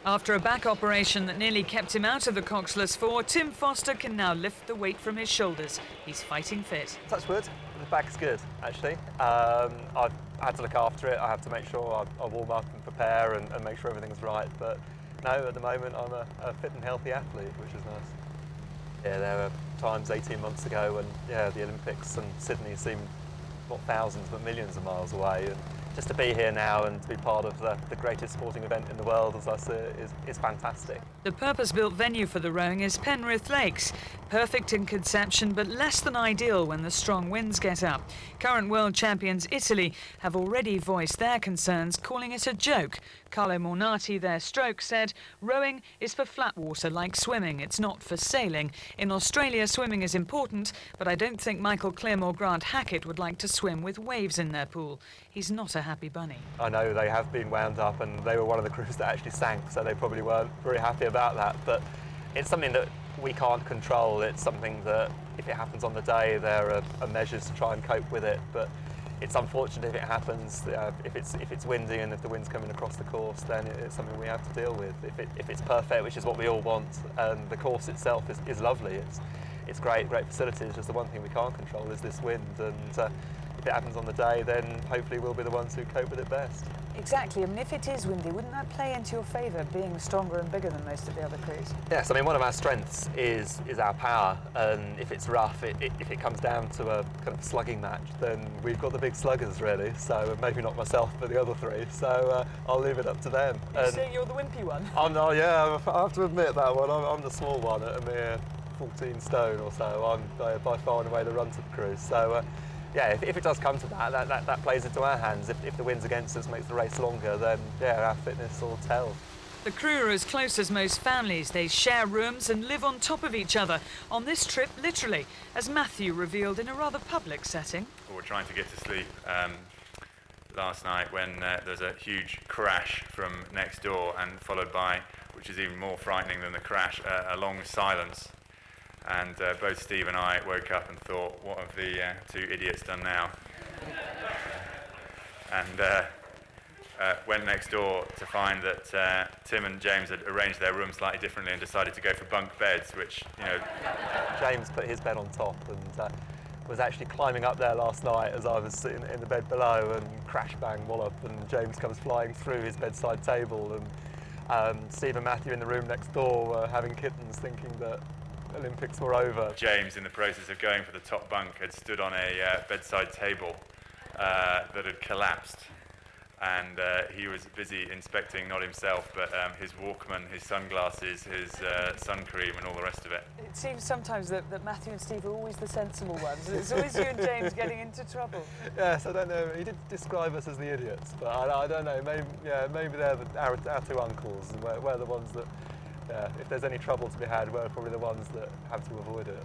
After a back operation that nearly kept him out of the coxless four, Tim Foster can now lift the weight from his shoulders. He's fighting fit. Touch wood, the back's good actually. I've had to look after it. I have to make sure I warm up and prepare and make sure everything's right. But no, at the moment I'm a fit and healthy athlete, which is nice. Yeah, there were times 18 months ago when the Olympics and Sydney seemed not thousands but millions of miles away. And just to be here now and to be part of the greatest sporting event in the world, as I see it, is fantastic. The purpose-built venue for the rowing is Penrith Lakes. Perfect in conception, but less than ideal when the strong winds get up. Current world champions Italy have already voiced their concerns, calling it a joke. Carlo Mornati, their stroke, said, "Rowing is for flat water like swimming. It's not for sailing. In Australia, swimming is important, but I don't think Michael Clem or Grant Hackett would like to swim with waves in their pool. He's not a happy bunny." I know they have been wound up and they were one of the crews that actually sank, so they probably weren't very happy about that. But it's something that we can't control. It's something that if it happens on the day, there are measures to try and cope with it. But it's unfortunate if it happens. If it's windy and if the wind's coming across the course, then it's something we have to deal with. If it's perfect, which is what we all want, and the course itself is lovely. It's great facilities. Just the one thing we can't control is this wind. And if it happens on the day, then hopefully we'll be the ones who cope with it best. Exactly. I mean, if it is windy, wouldn't that play into your favour, being stronger and bigger than most of the other crews? Yes, I mean, one of our strengths is our power, and if it's rough, if it comes down to a kind of slugging match, then we've got the big sluggers really, so maybe not myself, but the other three, so I'll leave it up to them. You say you're the wimpy one? I'm not, yeah, I have to admit that one. I'm the small one at a mere 14 stone or so. I'm by far and away the runt of the crew, so yeah, if it does come to that plays into our hands. If the wind's against us, makes the race longer, then yeah, our fitness will tell. The crew are as close as most families. They share rooms and live on top of each other. On this trip, literally, as Matthew revealed in a rather public setting. We were trying to get to sleep last night when there was a huge crash from next door, and followed by, which is even more frightening than the crash, a long silence. And both Steve and I woke up and thought, what have the two idiots done now? And went next door to find that Tim and James had arranged their room slightly differently and decided to go for bunk beds, which, you know... James put his bed on top and was actually climbing up there last night as I was sitting in the bed below, and crash bang wallop, and James comes flying through his bedside table, and Steve and Matthew in the room next door were having kittens, thinking that Olympics were over. James, in the process of going for the top bunk, had stood on a bedside table that had collapsed, and he was busy inspecting, not himself, but his Walkman, his sunglasses, his sun cream and all the rest of it. It seems sometimes that Matthew and Steve are always the sensible ones. It's always you and James getting into trouble. Yes, I don't know. He did describe us as the idiots, but I don't know. Maybe they're our two uncles, and we're the ones that, if there's any trouble to be had, we're probably the ones that have to avoid it.